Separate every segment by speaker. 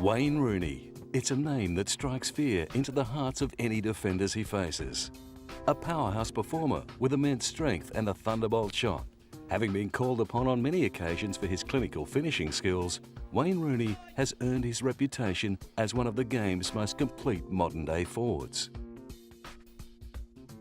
Speaker 1: Wayne Rooney. It's a name that strikes fear into the hearts of any defenders he faces. A powerhouse performer with immense strength and a thunderbolt shot. Having been called upon on many occasions for his clinical finishing skills, Wayne Rooney has earned his reputation as one of the game's most complete modern-day forwards.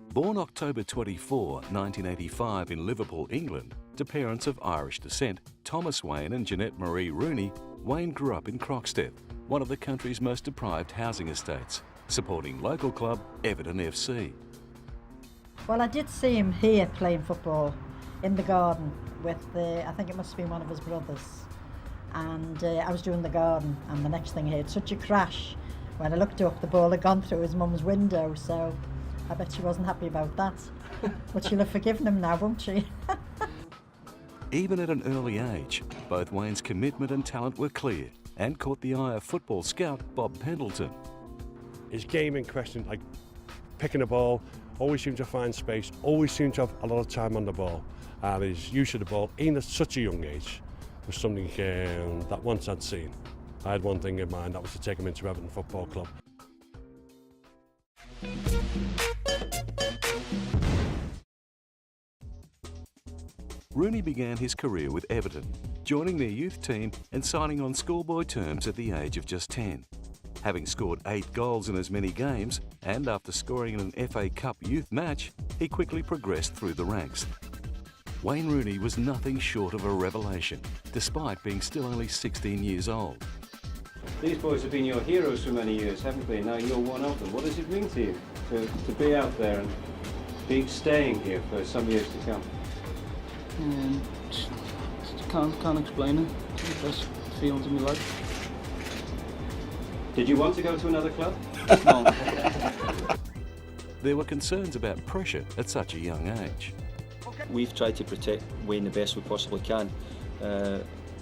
Speaker 1: Born October 24, 1985 in Liverpool, England, to parents of Irish descent, Thomas Wayne and Jeanette Marie Rooney, Wayne grew up in Croxteth, one of the country's most deprived housing estates, supporting local club Everton FC.
Speaker 2: Well, I did see him here playing football in the garden with, I think it must have been one of his brothers. And I was doing the garden, and the next thing he had such a crash. When I looked up, the ball had gone through his mum's window, so I bet she wasn't happy about that. But she'll have forgiven him now, won't she?
Speaker 1: Even at an early age, both Wayne's commitment and talent were clear and caught the eye of football scout Bob Pendleton.
Speaker 3: His game in question, like picking the ball, always seemed to find space, always seemed to have a lot of time on the ball, and his use of the ball, even at such a young age, was something that once I'd seen. I had one thing in mind, that was to take him into Everton Football Club.
Speaker 1: Rooney began his career with Everton, joining their youth team and signing on schoolboy terms at the age of just 10. Having scored 8 goals in as many games, and after scoring in an FA Cup youth match, he quickly progressed through the ranks. Wayne Rooney was nothing short of a revelation, despite being still only 16 years old.
Speaker 4: These boys have been your heroes for many years, haven't they? Now you're one of them. What does it mean to you to be out there and be staying here for some years to come?
Speaker 5: Just can't explain it. It's the best feelings of my life.
Speaker 4: Did you want to go to another club?
Speaker 5: No.
Speaker 1: There were concerns about pressure at such a young age.
Speaker 6: We've tried to protect Wayne the best we possibly can,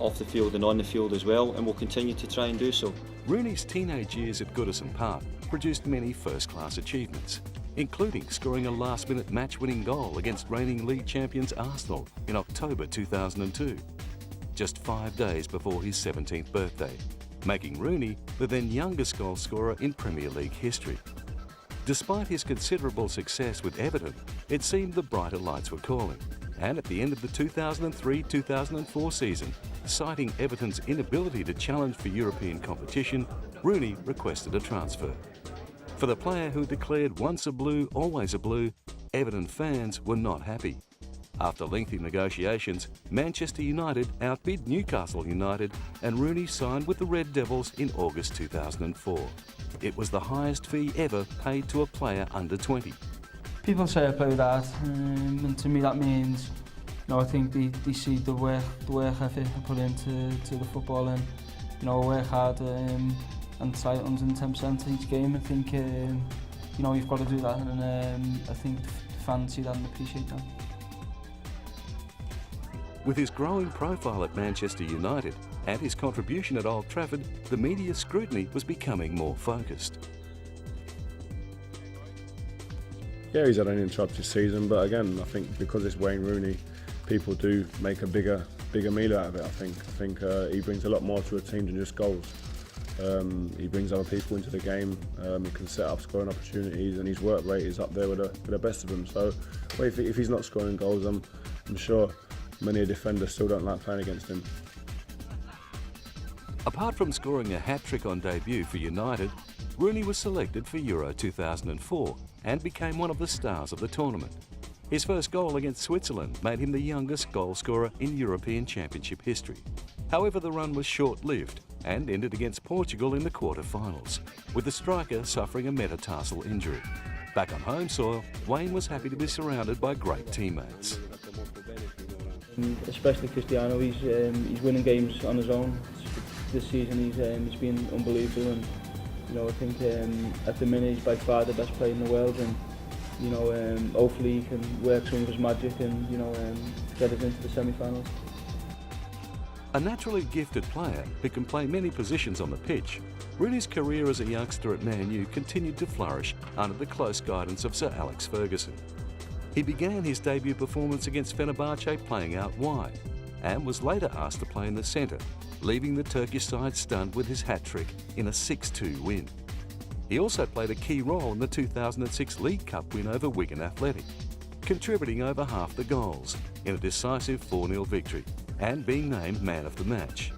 Speaker 6: off the field and on the field as well, and we'll continue to try and do so.
Speaker 1: Rooney's teenage years at Goodison Park produced many first-class achievements, including scoring a last-minute match-winning goal against reigning league champions Arsenal in October 2002, just 5 days before his 17th birthday, making Rooney the then youngest goal scorer in Premier League history. Despite his considerable success with Everton, it seemed the brighter lights were calling, and at the end of the 2003-2004 season, citing Everton's inability to challenge for European competition, Rooney requested a transfer. For the player who declared once a Blue, always a Blue, Everton fans were not happy. After lengthy negotiations, Manchester United outbid Newcastle United and Rooney signed with the Red Devils in August 2004. It was the highest fee ever paid to a player under 20.
Speaker 5: People say I play that, and to me that means, I think they see the work ethic I put into the football, and work hard and try 110% each game. I think you've got to do that, and I think the fans see that and appreciate that.
Speaker 1: With his growing profile at Manchester United and his contribution at Old Trafford, the media scrutiny was becoming more focused.
Speaker 7: Yeah, he's had an interrupted season, but again, I think because it's Wayne Rooney, people do make a bigger meal out of it. I think he brings a lot more to a team than just goals. He brings other people into the game. He can set up scoring opportunities, and his work rate is up there with the best of them. So, if he's not scoring goals, I'm sure many a defender still don't like playing against him.
Speaker 1: Apart from scoring a hat-trick on debut for United, Rooney was selected for Euro 2004 and became one of the stars of the tournament. His first goal against Switzerland made him the youngest goal scorer in European Championship history. However, the run was short-lived and ended against Portugal in the quarter-finals, with the striker suffering a metatarsal injury. Back on home soil, Wayne was happy to be surrounded by great teammates.
Speaker 5: Especially Cristiano, he's winning games on his own. This season he's been unbelievable, and I think at the minute he's by far the best player in the world, and hopefully he can work some of his magic and get us into the semi-finals.
Speaker 1: A naturally gifted player who can play many positions on the pitch, Rooney's career as a youngster at Man U continued to flourish under the close guidance of Sir Alex Ferguson. He began his debut performance against Fenerbahce playing out wide, and was later asked to play in the centre, leaving the Turkish side stunned with his hat-trick in a 6-2 win. He also played a key role in the 2006 League Cup win over Wigan Athletic, contributing over half the goals in a decisive 4-0 victory and being named man of the match.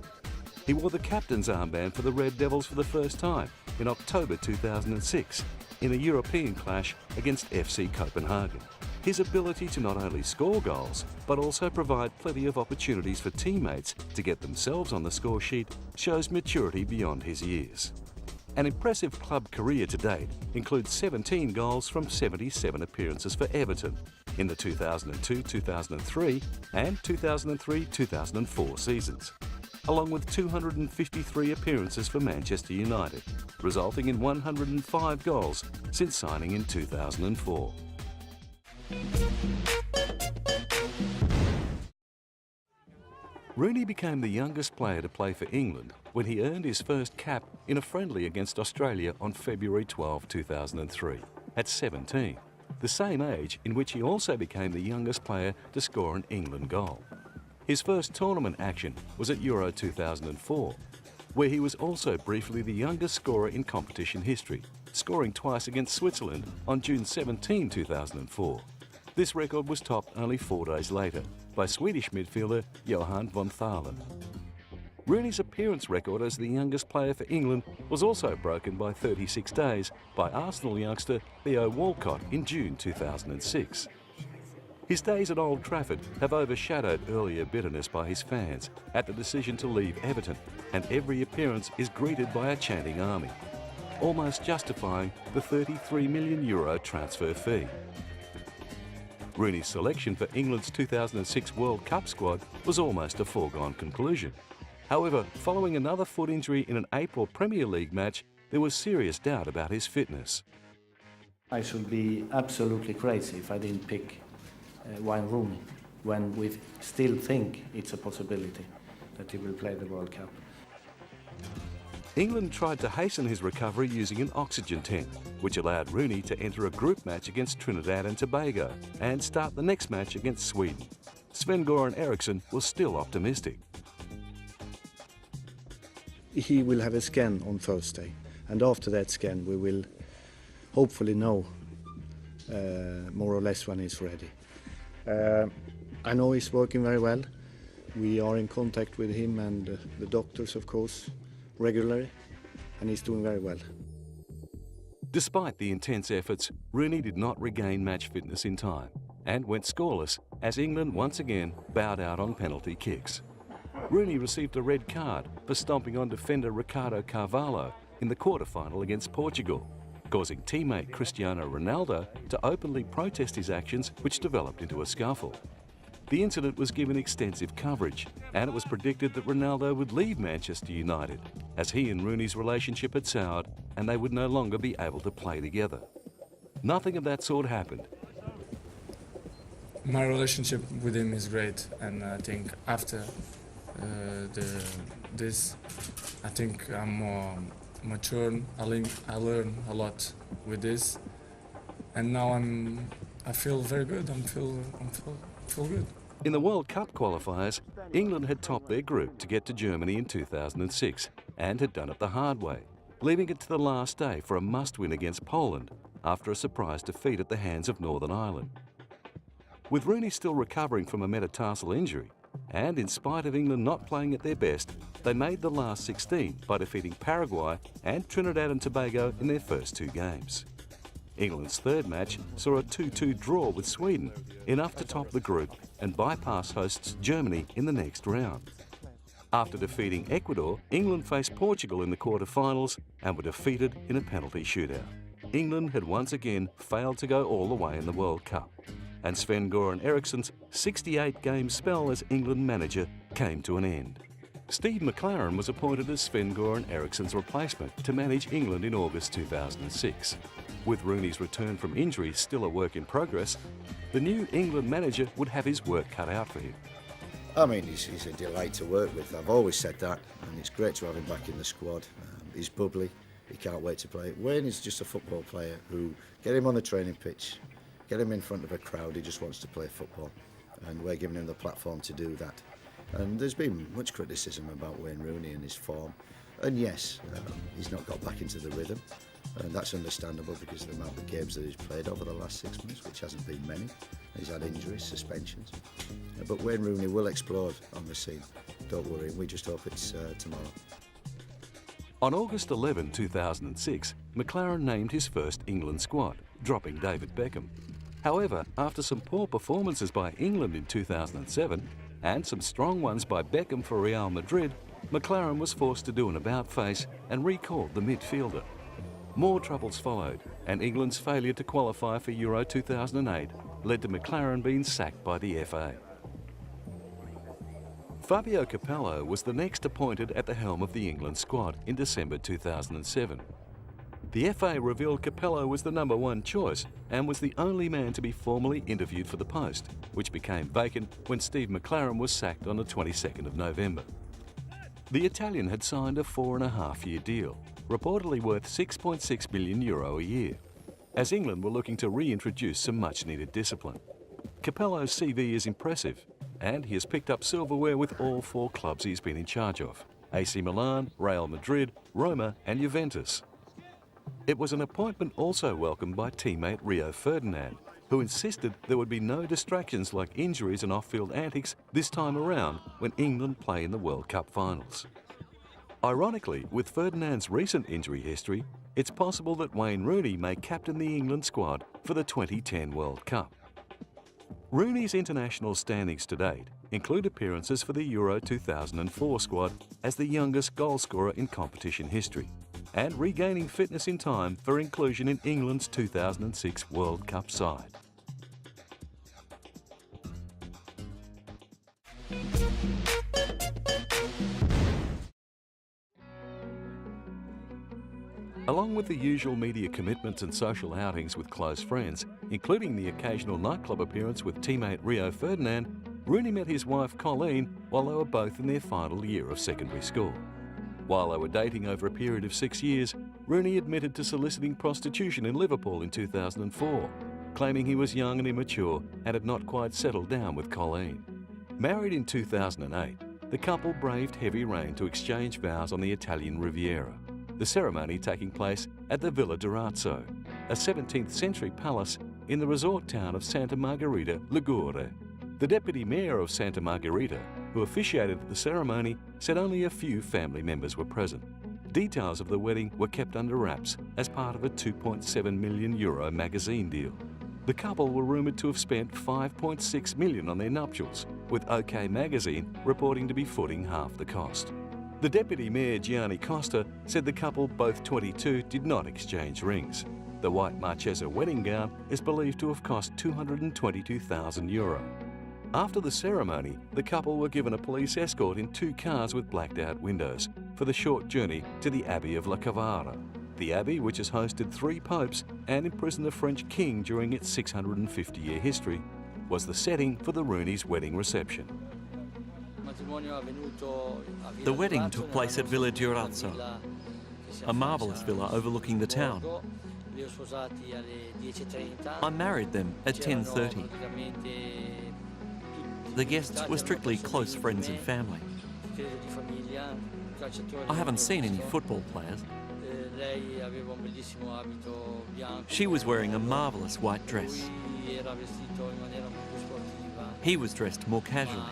Speaker 1: He wore the captain's armband for the Red Devils for the first time in October 2006 in a European clash against FC Copenhagen. His ability to not only score goals, but also provide plenty of opportunities for teammates to get themselves on the score sheet shows maturity beyond his years. An impressive club career to date includes 17 goals from 77 appearances for Everton in the 2002-2003 and 2003-2004 seasons, along with 253 appearances for Manchester United, resulting in 105 goals since signing in 2004. Rooney became the youngest player to play for England when he earned his first cap in a friendly against Australia on February 12, 2003, at 17, the same age in which he also became the youngest player to score an England goal. His first tournament action was at Euro 2004, where he was also briefly the youngest scorer in competition history, scoring twice against Switzerland on June 17, 2004. This record was topped only 4 days later by Swedish midfielder Johan von Thalen. Rooney's appearance record as the youngest player for England was also broken by 36 days by Arsenal youngster Theo Walcott in June 2006. His days at Old Trafford have overshadowed earlier bitterness by his fans at the decision to leave Everton, and every appearance is greeted by a chanting army, almost justifying the €33 million transfer fee. Rooney's selection for England's 2006 World Cup squad was almost a foregone conclusion. However, following another foot injury in an April Premier League match, there was serious doubt about his fitness.
Speaker 8: I should be absolutely crazy if I didn't pick Wayne Rooney when we still think it's a possibility that he will play the World Cup.
Speaker 1: England tried to hasten his recovery using an oxygen tent, which allowed Rooney to enter a group match against Trinidad and Tobago and start the next match against Sweden. Sven-Göran Eriksson was still optimistic.
Speaker 9: He will have a scan on Thursday, and after that scan we will hopefully know more or less when he's ready. I know he's working very well. We are in contact with him and the doctors, of course, regularly, and he's doing very well.
Speaker 1: Despite the intense efforts, Rooney did not regain match fitness in time and went scoreless as England once again bowed out on penalty kicks. Rooney received a red card for stomping on defender Ricardo Carvalho in the quarter-final against Portugal, causing teammate Cristiano Ronaldo to openly protest his actions, which developed into a scuffle. The incident was given extensive coverage, and it was predicted that Ronaldo would leave Manchester United, as he and Rooney's relationship had soured and they would no longer be able to play together. Nothing of that sort happened.
Speaker 10: My relationship with him is great, and I think after this, I think I'm more mature. I learn a lot with this, and now I feel very good. I feel good.
Speaker 1: In the World Cup qualifiers, England had topped their group to get to Germany in 2006 and had done it the hard way, leaving it to the last day for a must-win against Poland after a surprise defeat at the hands of Northern Ireland. With Rooney still recovering from a metatarsal injury, and in spite of England not playing at their best, they made the last 16 by defeating Paraguay and Trinidad and Tobago in their first 2 games. England's third match saw a 2-2 draw with Sweden, enough to top the group and bypass hosts Germany in the next round. After defeating Ecuador, England faced Portugal in the quarter-finals and were defeated in a penalty shootout. England had once again failed to go all the way in the World Cup, and Sven-Göran Eriksson's 68-game spell as England manager came to an end. Steve McLaren was appointed as Sven-Göran Eriksson's replacement to manage England in August 2006. With Rooney's return from injury still a work in progress, the new England manager would have his work cut out for him.
Speaker 11: I mean, he's a delight to work with. I've always said that, and it's great to have him back in the squad. He's bubbly. He can't wait to play. Wayne is just a football player who, get him on the training pitch, get him in front of a crowd, he just wants to play football. And we're giving him the platform to do that. And there's been much criticism about Wayne Rooney and his form. And yes, he's not got back into the rhythm. And that's understandable because of the amount of games that he's played over the last 6 months, which hasn't been many. He's had injuries, suspensions. But Wayne Rooney will explode on the scene. Don't worry, we just hope it's tomorrow.
Speaker 1: On August 11, 2006, McLaren named his first England squad, dropping David Beckham. However, after some poor performances by England in 2007 and some strong ones by Beckham for Real Madrid, McLaren was forced to do an about-face and recalled the midfielder. More troubles followed, and England's failure to qualify for Euro 2008 led to McLaren being sacked by the FA. Fabio Capello was the next appointed at the helm of the England squad in December 2007. The FA revealed Capello was the #1 choice and was the only man to be formally interviewed for the post, which became vacant when Steve McLaren was sacked on the 22nd of November. The Italian had signed a 4.5-year deal, reportedly worth €6.6 million a year, as England were looking to reintroduce some much-needed discipline. Capello's CV is impressive, and he has picked up silverware with all 4 clubs he's been in charge of: AC Milan, Real Madrid, Roma and Juventus. It was an appointment also welcomed by teammate Rio Ferdinand, who insisted there would be no distractions like injuries and off-field antics this time around when England play in the World Cup finals. Ironically, with Ferdinand's recent injury history, it's possible that Wayne Rooney may captain the England squad for the 2010 World Cup. Rooney's international standings to date include appearances for the Euro 2004 squad as the youngest goalscorer in competition history, and regaining fitness in time for inclusion in England's 2006 World Cup side. Along with the usual media commitments and social outings with close friends, including the occasional nightclub appearance with teammate Rio Ferdinand, Rooney met his wife Colleen while they were both in their final year of secondary school. While they were dating over a period of 6 years, Rooney admitted to soliciting prostitution in Liverpool in 2004, claiming he was young and immature and had not quite settled down with Colleen. Married in 2008, the couple braved heavy rain to exchange vows on the Italian Riviera, the ceremony taking place at the Villa Durazzo, a 17th century palace in the resort town of Santa Margherita, Ligure. The deputy mayor of Santa Margherita, who officiated the ceremony, said only a few family members were present. Details of the wedding were kept under wraps as part of a €2.7 million magazine deal. The couple were rumoured to have spent $5.6 million on their nuptials, with OK magazine reporting to be footing half the cost. The deputy mayor, Gianni Costa, said the couple, both 22, did not exchange rings. The white Marchesa wedding gown is believed to have cost €222,000. After the ceremony, the couple were given a police escort in 2 cars with blacked-out windows for the short journey to the Abbey of La Cavara. The abbey, which has hosted 3 popes and imprisoned a French king during its 650-year history, was the setting for the Rooneys' wedding reception.
Speaker 12: The wedding took place at Villa Durazzo, a marvellous villa overlooking the town. I married them at 10:30. The guests were strictly close friends and family. I haven't seen any football players. She was wearing a marvellous white dress. He was dressed more casually.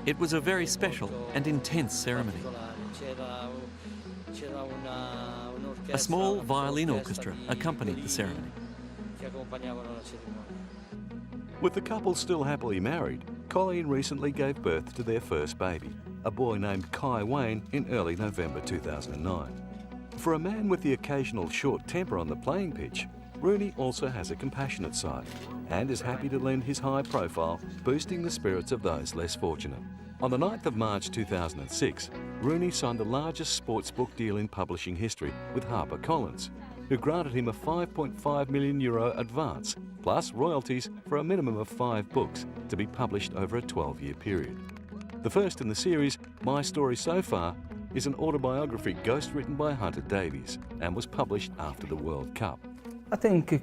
Speaker 12: It was a very special and intense ceremony. A small violin orchestra accompanied the ceremony.
Speaker 1: With the couple still happily married, Colleen recently gave birth to their first baby, a boy named Kai Wayne, in early November 2009. For a man with the occasional short temper on the playing pitch, Rooney also has a compassionate side and is happy to lend his high profile, boosting the spirits of those less fortunate. On the 9th of March 2006, Rooney signed the largest sports book deal in publishing history with HarperCollins, who granted him a €5.5 million advance, plus royalties for a minimum of 5 books to be published over a 12-year period. The first in the series, My Story So Far, is an autobiography ghost-written by Hunter Davies and was published after the World Cup.
Speaker 5: I think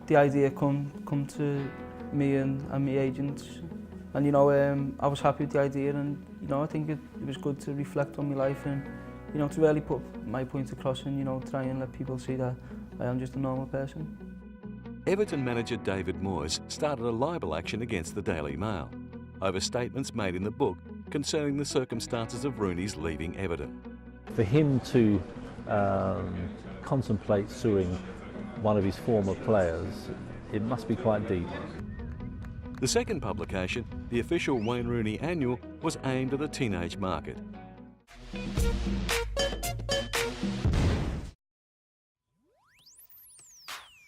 Speaker 5: the idea come to me and my agents. And, you know, I was happy with the idea, and, you know, I think it was good to reflect on my life and, you know, to really put my point across and, you know, try and let people see that I am just a normal person.
Speaker 1: Everton manager David Moyes started a libel action against the Daily Mail over statements made in the book concerning the circumstances of Rooney's leaving Everton.
Speaker 13: For him to contemplate suing one of his former players, it must be quite deep.
Speaker 1: The second publication, the official Wayne Rooney Annual, was aimed at the teenage market.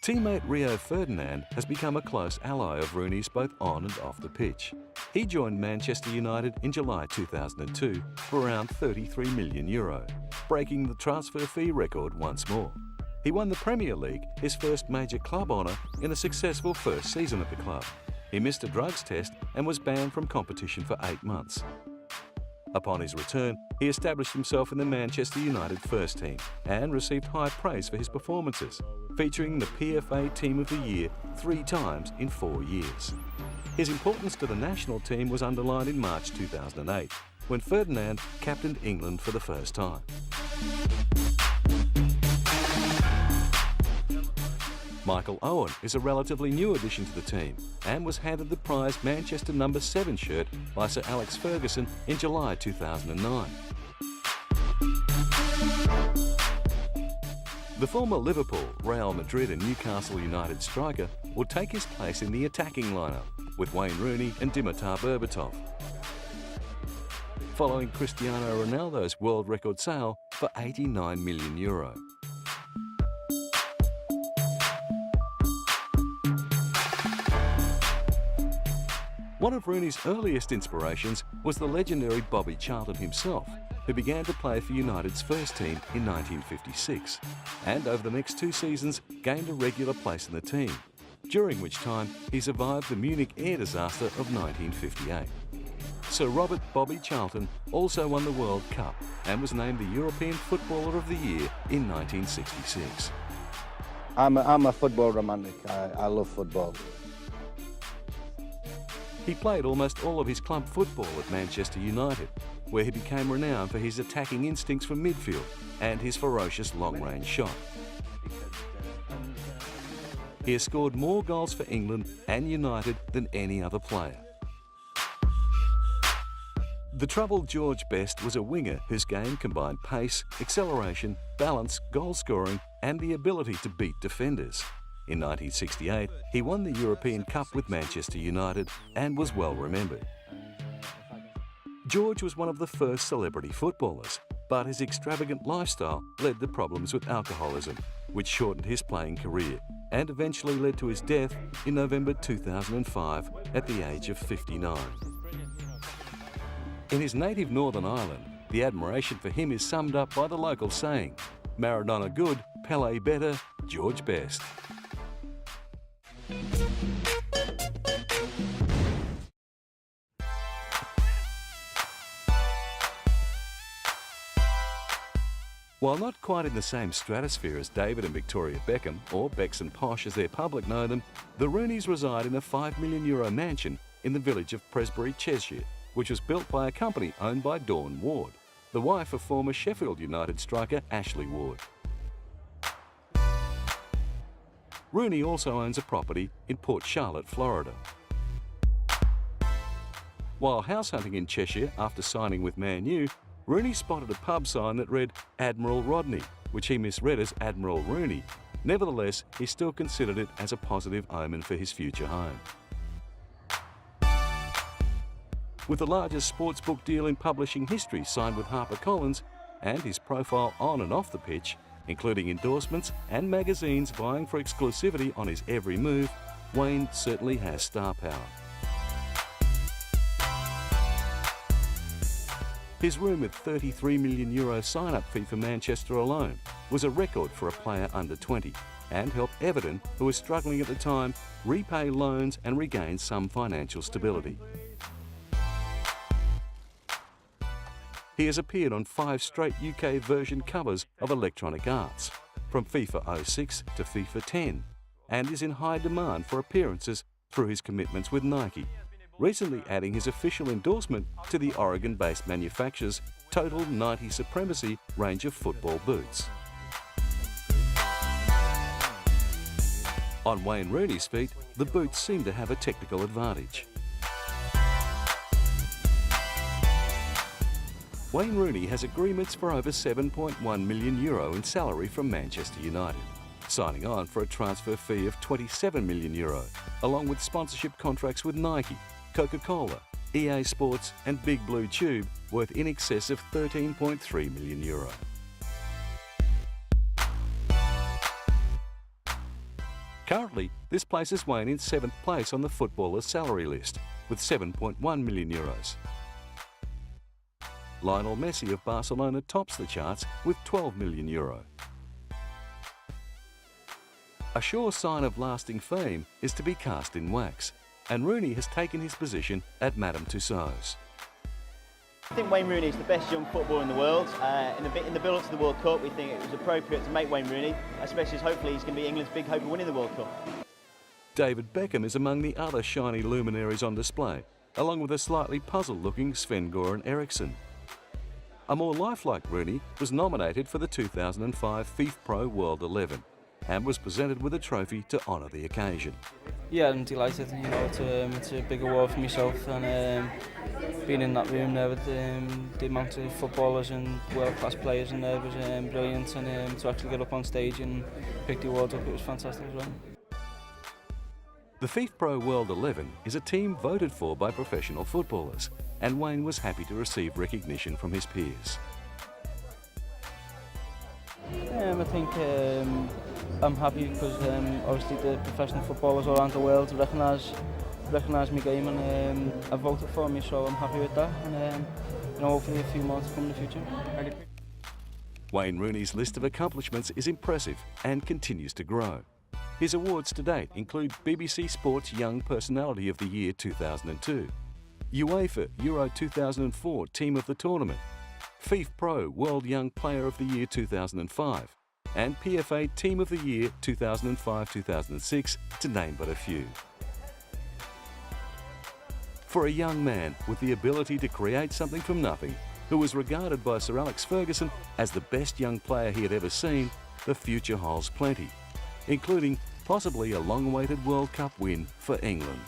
Speaker 1: Teammate Rio Ferdinand has become a close ally of Rooney's both on and off the pitch. He joined Manchester United in July 2002 for around €33 million, breaking the transfer fee record once more. He won the Premier League, his first major club honour in a successful first season at the club. He missed a drugs test and was banned from competition for 8 months. Upon his return, he established himself in the Manchester United first team and received high praise for his performances, featuring the PFA Team of the Year 3 times in 4 years. His importance to the national team was underlined in March 2008, when Ferdinand captained England for the first time. Michael Owen is a relatively new addition to the team and was handed the prized Manchester No. 7 shirt by Sir Alex Ferguson in July 2009. The former Liverpool, Real Madrid and Newcastle United striker will take his place in the attacking lineup with Wayne Rooney and Dimitar Berbatov, following Cristiano Ronaldo's world record sale for €89 million. One of Rooney's earliest inspirations was the legendary Bobby Charlton himself, who began to play for United's first team in 1956, and over the next 2 seasons gained a regular place in the team, during which time he survived the Munich air disaster of 1958. Sir Robert Bobby Charlton also won the World Cup and was named the European Footballer of the Year in 1966.
Speaker 14: I'm a football romantic. I love football.
Speaker 1: He played almost all of his club football at Manchester United, where he became renowned for his attacking instincts from midfield and his ferocious long-range shot. He has scored more goals for England and United than any other player. The troubled George Best was a winger whose game combined pace, acceleration, balance, goal scoring and the ability to beat defenders. In 1968, he won the European Cup with Manchester United and was well remembered. George was one of the first celebrity footballers, but his extravagant lifestyle led to problems with alcoholism, which shortened his playing career and eventually led to his death in November 2005 at the age of 59. In his native Northern Ireland, the admiration for him is summed up by the local saying, "Maradona good, Pelé better, George best." While not quite in the same stratosphere as David and Victoria Beckham, or Becks and Posh as their public know them, the Rooneys reside in a €5 million mansion in the village of Presbury, Cheshire, which was built by a company owned by Dawn Ward, the wife of former Sheffield United striker Ashley Ward. Rooney also owns a property in Port Charlotte, Florida. While house hunting in Cheshire after signing with Man U, Rooney spotted a pub sign that read Admiral Rodney, which he misread as Admiral Rooney. Nevertheless, he still considered it as a positive omen for his future home. With the largest sportsbook deal in publishing history signed with HarperCollins, and his profile on and off the pitch, including endorsements and magazines vying for exclusivity on his every move, Wayne certainly has star power. His rumored €33 million sign-up fee for Manchester alone was a record for a player under 20 and helped Everton, who was struggling at the time, repay loans and regain some financial stability. He has appeared on 5 straight UK version covers of Electronic Arts, from FIFA 06 to FIFA 10, and is in high demand for appearances through his commitments with Nike, recently adding his official endorsement to the Oregon-based manufacturer's Total 90 Supremacy range of football boots. On Wayne Rooney's feet, the boots seem to have a technical advantage. Wayne Rooney has agreements for over €7.1 million in salary from Manchester United, signing on for a transfer fee of €27 million, along with sponsorship contracts with Nike, Coca-Cola, EA Sports and Big Blue Tube worth in excess of €13.3 million. Currently, this places Wayne in 7th place on the footballer's salary list, with €7.1 million. Lionel Messi of Barcelona tops the charts with €12 million. A sure sign of lasting fame is to be cast in wax, and Rooney has taken his position at Madame Tussauds.
Speaker 15: I think Wayne Rooney is the best young footballer in the world. In the build-up to the World Cup, we think it was appropriate to make Wayne Rooney, especially as hopefully he's going to be England's big hope of winning the World Cup.
Speaker 1: David Beckham is among the other shiny luminaries on display, along with a slightly puzzled-looking Sven-Göran Eriksson. A more lifelike Rooney was nominated for the 2005 FIFA Pro World 11 and was presented with a trophy to honour the occasion.
Speaker 5: Yeah, I'm delighted. You know, it's a big award for myself, and being in that room there with the amount of footballers and world-class players in there was brilliant, and to actually get up on stage and pick the award up, it was fantastic as well.
Speaker 1: The FIFA Pro World 11 is a team voted for by professional footballers, and Wayne was happy to receive recognition from his peers.
Speaker 5: I think I'm happy because obviously the professional footballers all around the world recognise my game, and have voted for me, so I'm happy with that, and you know, hopefully a few more to come in the future.
Speaker 1: Wayne Rooney's list of accomplishments is impressive and continues to grow. His awards to date include BBC Sports Young Personality of the Year 2002, UEFA Euro 2004 Team of the Tournament, FIFA Pro World Young Player of the Year 2005, and PFA Team of the Year 2005-2006, to name but a few. For a young man with the ability to create something from nothing, who was regarded by Sir Alex Ferguson as the best young player he had ever seen, the future holds plenty, including possibly a long-awaited World Cup win for England.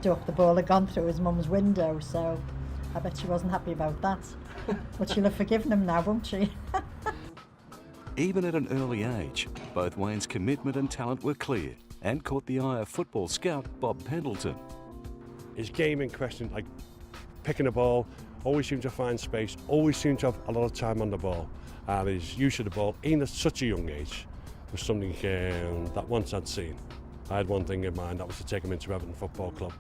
Speaker 2: Up the ball had gone through his mum's window, so I bet she wasn't happy about that. But she'll have forgiven him now, won't she?
Speaker 1: Even at an early age, both Wayne's commitment and talent were clear and caught the eye of football scout Bob Pendleton.
Speaker 3: His game in question, like picking the ball, always seemed to find space, always seemed to have a lot of time on the ball, and his use of the ball, even at such a young age, was something that once I'd seen. I had one thing in mind, that was to take him into Everton Football Club.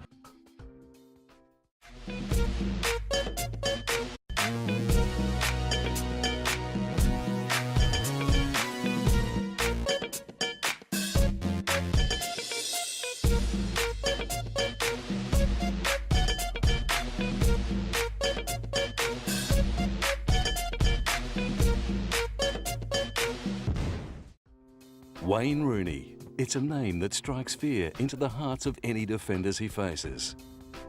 Speaker 1: Wayne Rooney. It's a name that strikes fear into the hearts of any defenders he faces.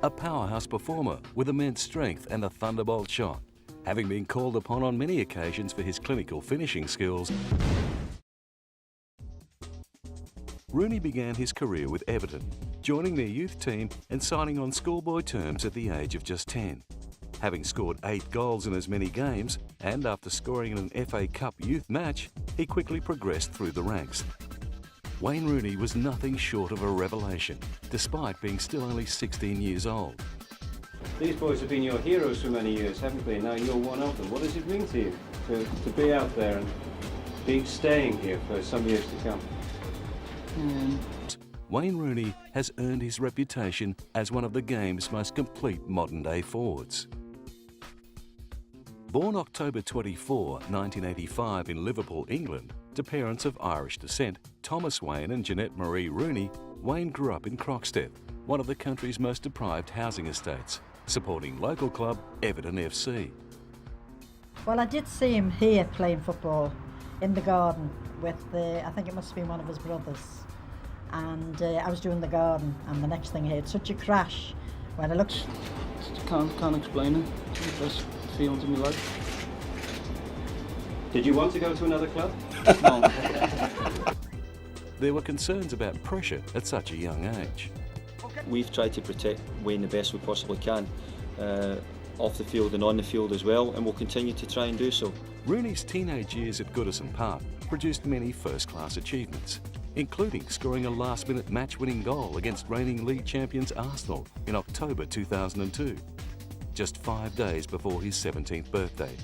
Speaker 1: A powerhouse performer with immense strength and a thunderbolt shot, having been called upon on many occasions for his clinical finishing skills. Rooney began his career with Everton, joining their youth team and signing on schoolboy terms at the age of just 10. Having scored 8 goals in as many games, and after scoring in an FA Cup youth match, he quickly progressed through the ranks. Wayne Rooney was nothing short of a revelation, despite being still only 16 years old.
Speaker 4: These boys have been your heroes for many years, haven't they? Now you're one of them. What does it mean to you to be out there and be staying here for some years to come?
Speaker 1: Wayne Rooney has earned his reputation as one of the game's most complete modern-day forwards. Born October 24, 1985 in Liverpool, England, to parents of Irish descent, Thomas Wayne and Jeanette Marie Rooney, Wayne grew up in Croxteth, one of the country's most deprived housing estates, supporting local club Everton FC.
Speaker 2: Well, I did see him here playing football in the garden with, I think it must have been one of his brothers. And I was doing the garden, and the next thing I heard such a crash when I looked.
Speaker 5: Can't explain it. It's the best feelings of my life.
Speaker 4: Did you want to go to another club?
Speaker 5: No.
Speaker 1: There were concerns about pressure at such a young age.
Speaker 6: We've tried to protect Wayne the best we possibly can, off the field and on the field as well, and we'll continue to try and do so.
Speaker 1: Rooney's teenage years at Goodison Park produced many first-class achievements, including scoring a last-minute match-winning goal against reigning league champions Arsenal in October 2002, just 5 days before his 17th birthday.